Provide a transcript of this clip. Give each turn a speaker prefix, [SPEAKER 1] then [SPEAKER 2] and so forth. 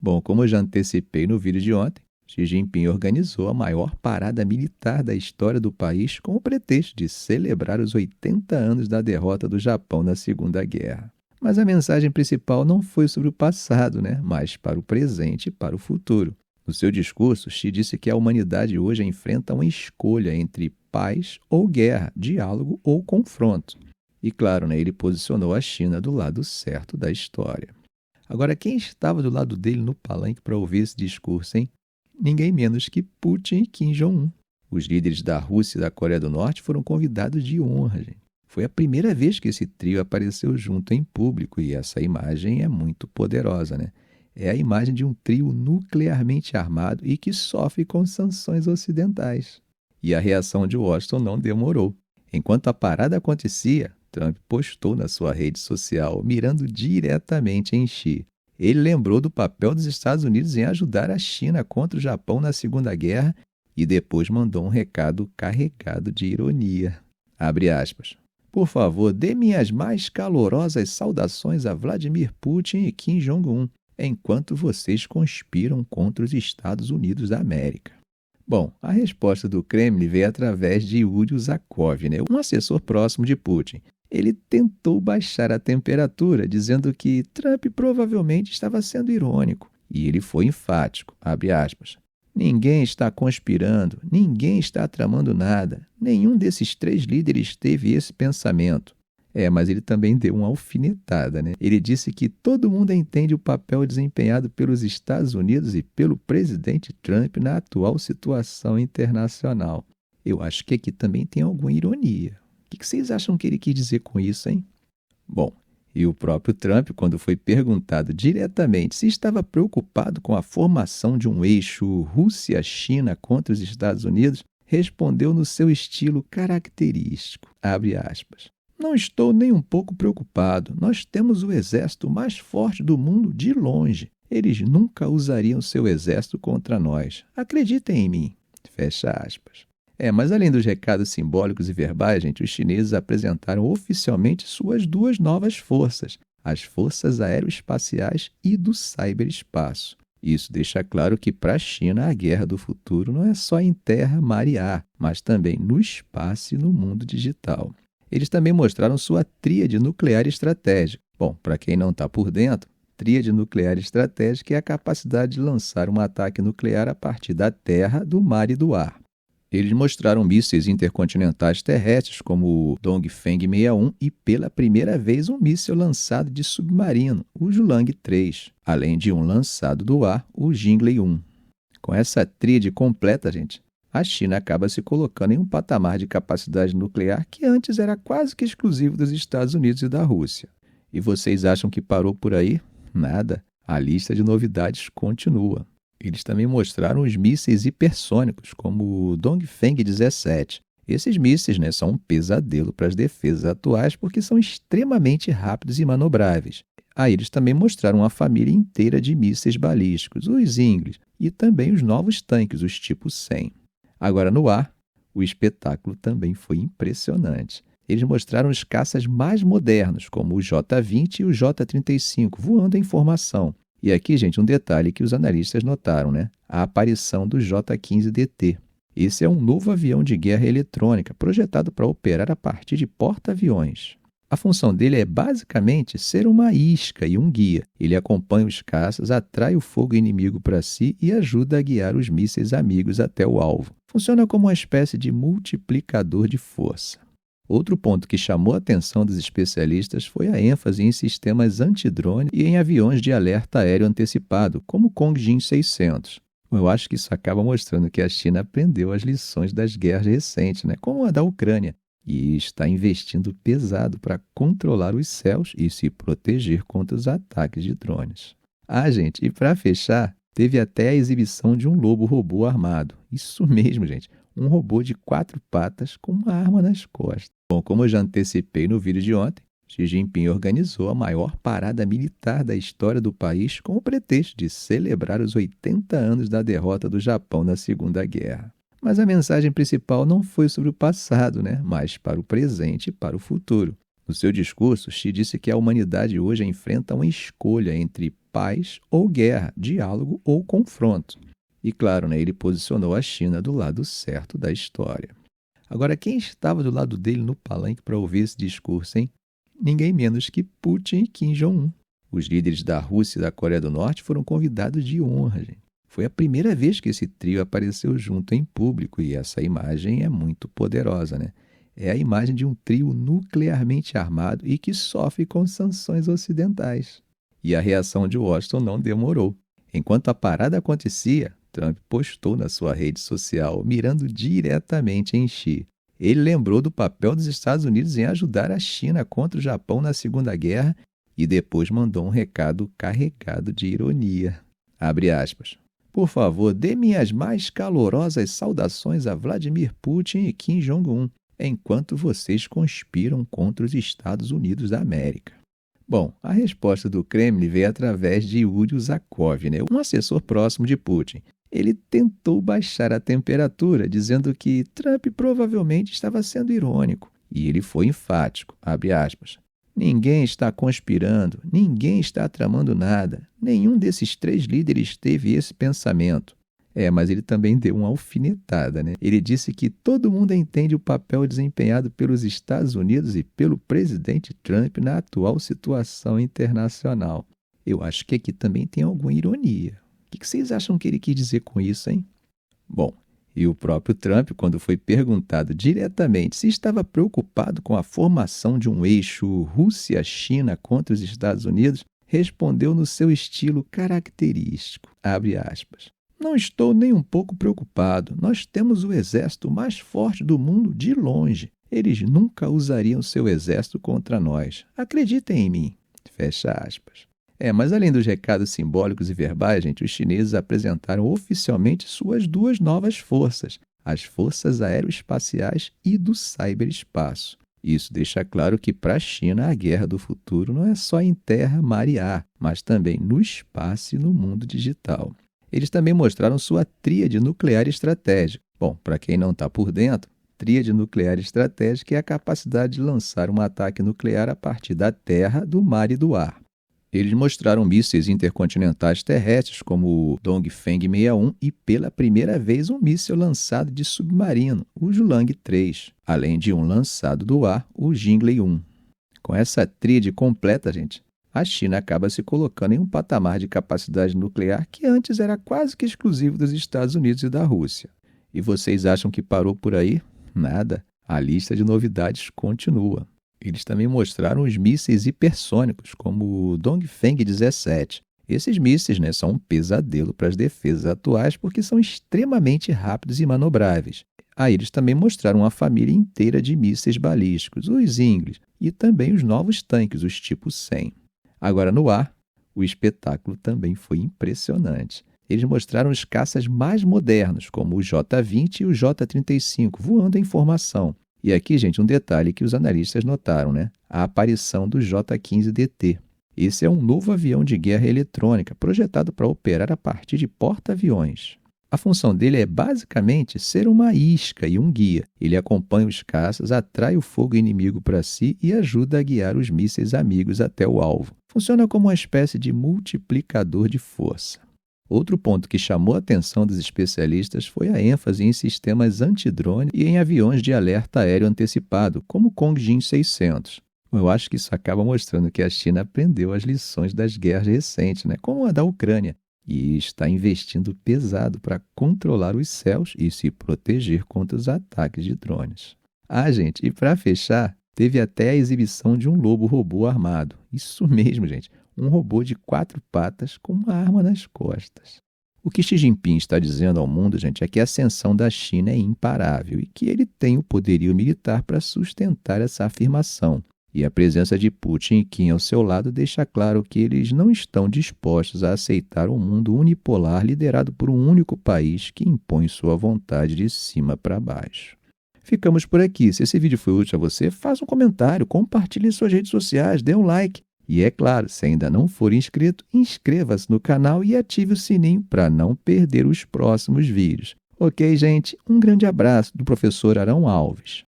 [SPEAKER 1] Bom, como eu já antecipei no vídeo de ontem, Xi Jinping organizou a maior parada militar da história do país com o pretexto de celebrar os 80 anos da derrota do Japão na Segunda Guerra. Mas a mensagem principal não foi sobre o passado, mas para o presente e para o futuro. No seu discurso, Xi disse que a humanidade hoje enfrenta uma escolha entre paz ou guerra, diálogo ou confronto. E claro, ele posicionou a China do lado certo da história. Agora, quem estava do lado dele no palanque para ouvir esse discurso, hein? Ninguém menos que Putin e Kim Jong-un. Os líderes da Rússia e da Coreia do Norte foram convidados de honra, gente. Foi a primeira vez que esse trio apareceu junto em público e essa imagem é muito poderosa, É a imagem de um trio nuclearmente armado e que sofre com sanções ocidentais. E a reação de Washington não demorou. Enquanto a parada acontecia, Trump postou na sua rede social, mirando diretamente em Xi. Ele lembrou do papel dos Estados Unidos em ajudar a China contra o Japão na Segunda Guerra e depois mandou um recado carregado de ironia. Abre aspas. Por favor, dê minhas mais calorosas saudações a Vladimir Putin e Kim Jong-un, enquanto vocês conspiram contra os Estados Unidos da América. Bom, a resposta do Kremlin veio através de Yuri Uzakov, um assessor próximo de Putin. Ele tentou baixar a temperatura, dizendo que Trump provavelmente estava sendo irônico. E ele foi enfático, abre aspas. Ninguém está conspirando, ninguém está tramando nada. Nenhum desses três líderes teve esse pensamento. Mas ele também deu uma alfinetada, Ele disse que todo mundo entende o papel desempenhado pelos Estados Unidos e pelo presidente Trump na atual situação internacional. Eu acho que aqui também tem alguma ironia. O que vocês acham que ele quis dizer com isso, hein? Bom, e o próprio Trump, quando foi perguntado diretamente se estava preocupado com a formação de um eixo Rússia-China contra os Estados Unidos, respondeu no seu estilo característico, abre aspas. Não estou nem um pouco preocupado. Nós temos o exército mais forte do mundo de longe. Eles nunca usariam seu exército contra nós. Acreditem em mim. Fecha aspas. Mas além dos recados simbólicos e verbais, os chineses apresentaram oficialmente suas duas novas forças, as forças aeroespaciais e do ciberespaço. Isso deixa claro que para a China a guerra do futuro não é só em terra, mar e ar, mas também no espaço e no mundo digital. Eles também mostraram sua tríade nuclear estratégica. Bom, para quem não está por dentro, tríade nuclear estratégica é a capacidade de lançar um ataque nuclear a partir da terra, do mar e do ar. Eles mostraram mísseis intercontinentais terrestres como o Dongfeng 61 e, pela primeira vez, um míssil lançado de submarino, o Julang 3, além de um lançado do ar, o Jinglei 1. Com essa tríade completa, a China acaba se colocando em um patamar de capacidade nuclear que antes era quase que exclusivo dos Estados Unidos e da Rússia. E vocês acham que parou por aí? Nada. A lista de novidades continua. Eles também mostraram os mísseis hipersônicos, como o Dongfeng 17. Esses mísseis são um pesadelo para as defesas atuais porque são extremamente rápidos e manobráveis. Aí eles também mostraram uma família inteira de mísseis balísticos, os Ingles, e também os novos tanques, os tipo 100. Agora, no ar, o espetáculo também foi impressionante. Eles mostraram os caças mais modernos, como o J-20 e o J-35, voando em formação. E aqui, um detalhe que os analistas notaram, a aparição do J-15DT. Esse é um novo avião de guerra eletrônica, projetado para operar a partir de porta-aviões. A função dele é basicamente ser uma isca e um guia. Ele acompanha os caças, atrai o fogo inimigo para si e ajuda a guiar os mísseis amigos até o alvo. Funciona como uma espécie de multiplicador de força. Outro ponto que chamou a atenção dos especialistas foi a ênfase em sistemas antidrone e em aviões de alerta aéreo antecipado, como o Kongjin 600. Eu acho que isso acaba mostrando que a China aprendeu as lições das guerras recentes, como a da Ucrânia, e está investindo pesado para controlar os céus e se proteger contra os ataques de drones. E para fechar, teve até a exibição de um lobo-robô armado. Isso mesmo, um robô de 4 patas com uma arma nas costas. Bom, como eu já antecipei no vídeo de ontem, Xi Jinping organizou a maior parada militar da história do país com o pretexto de celebrar os 80 anos da derrota do Japão na Segunda Guerra. Mas a mensagem principal não foi sobre o passado, mas para o presente e para o futuro. No seu discurso, Xi disse que a humanidade hoje enfrenta uma escolha entre paz ou guerra, diálogo ou confronto. E claro, né, ele posicionou a China do lado certo da história. Agora, quem estava do lado dele no palanque para ouvir esse discurso, hein? Ninguém menos que Putin e Kim Jong-un. Os líderes da Rússia e da Coreia do Norte foram convidados de honra, gente. Foi a primeira vez que esse trio apareceu junto em público e essa imagem é muito poderosa, né? É a imagem de um trio nuclearmente armado e que sofre com sanções ocidentais. E a reação de Washington não demorou. Enquanto a parada acontecia, Trump postou na sua rede social, mirando diretamente em Xi. Ele lembrou do papel dos Estados Unidos em ajudar a China contra o Japão na Segunda Guerra e depois mandou um recado carregado de ironia. Abre aspas. Por favor, dê minhas mais calorosas saudações a Vladimir Putin e Kim Jong-un, enquanto vocês conspiram contra os Estados Unidos da América. Bom, a resposta do Kremlin veio através de Yuri Uzakov, né, um assessor próximo de Putin. Ele tentou baixar a temperatura, dizendo que Trump provavelmente estava sendo irônico. E ele foi enfático, abre aspas. Ninguém está conspirando, ninguém está tramando nada. Nenhum desses três líderes teve esse pensamento. Mas ele também deu uma alfinetada, né? Ele disse que todo mundo entende o papel desempenhado pelos Estados Unidos e pelo presidente Trump na atual situação internacional. Eu acho que aqui também tem alguma ironia. O que vocês acham que ele quis dizer com isso, hein? Bom, e o próprio Trump, quando foi perguntado diretamente se estava preocupado com a formação de um eixo Rússia-China contra os Estados Unidos, respondeu no seu estilo característico, abre aspas. Não estou nem um pouco preocupado. Nós temos o exército mais forte do mundo de longe. Eles nunca usariam seu exército contra nós. Acreditem em mim. Fecha aspas. Mas além dos recados simbólicos e verbais, gente, os chineses apresentaram oficialmente suas duas novas forças, as forças aeroespaciais e do ciberespaço. Isso deixa claro que para a China a guerra do futuro não é só em terra, mar e ar, mas também no espaço e no mundo digital. Eles também mostraram sua tríade nuclear estratégica. Bom, para quem não está por dentro, tríade nuclear estratégica é a capacidade de lançar um ataque nuclear a partir da terra, do mar e do ar. Eles mostraram mísseis intercontinentais terrestres como o Dongfeng 61 e, pela primeira vez, um míssil lançado de submarino, o Julang 3, além de um lançado do ar, o Jinglei 1. Com essa tríade completa, gente, a China acaba se colocando em um patamar de capacidade nuclear que antes era quase que exclusivo dos Estados Unidos e da Rússia. E vocês acham que parou por aí? Nada. A lista de novidades continua. Eles também mostraram os mísseis hipersônicos, como o Dongfeng 17. Esses mísseis, são um pesadelo para as defesas atuais porque são extremamente rápidos e manobráveis. Aí eles também mostraram uma família inteira de mísseis balísticos, os Inglis, e também os novos tanques, os tipo 100. Agora, no ar, o espetáculo também foi impressionante. Eles mostraram os caças mais modernos, como o J-20 e o J-35, voando em formação. E aqui, gente, um detalhe que os analistas notaram, a aparição do J-15DT. Esse é um novo avião de guerra eletrônica, projetado para operar a partir de porta-aviões. A função dele é basicamente ser uma isca e um guia. Ele acompanha os caças, atrai o fogo inimigo para si e ajuda a guiar os mísseis amigos até o alvo. Funciona como uma espécie de multiplicador de força. Outro ponto que chamou a atenção dos especialistas foi a ênfase em sistemas antidrone e em aviões de alerta aéreo antecipado, como o Kongjin 600. Eu acho que isso acaba mostrando que a China aprendeu as lições das guerras recentes, como a da Ucrânia, e está investindo pesado para controlar os céus e se proteger contra os ataques de drones. Gente, e para fechar, teve até a exibição de um lobo robô armado. Isso mesmo, gente. Um robô de 4 patas com uma arma nas costas. O que Xi Jinping está dizendo ao mundo, gente, é que a ascensão da China é imparável e que ele tem o poderio militar para sustentar essa afirmação. E a presença de Putin e Kim ao seu lado deixa claro que eles não estão dispostos a aceitar um mundo unipolar liderado por um único país que impõe sua vontade de cima para baixo. Ficamos por aqui. Se esse vídeo foi útil a você, faça um comentário, compartilhe em suas redes sociais, dê um like. E é claro, se ainda não for inscrito, inscreva-se no canal e ative o sininho para não perder os próximos vídeos. Ok, gente? Um grande abraço do professor Arão Alves.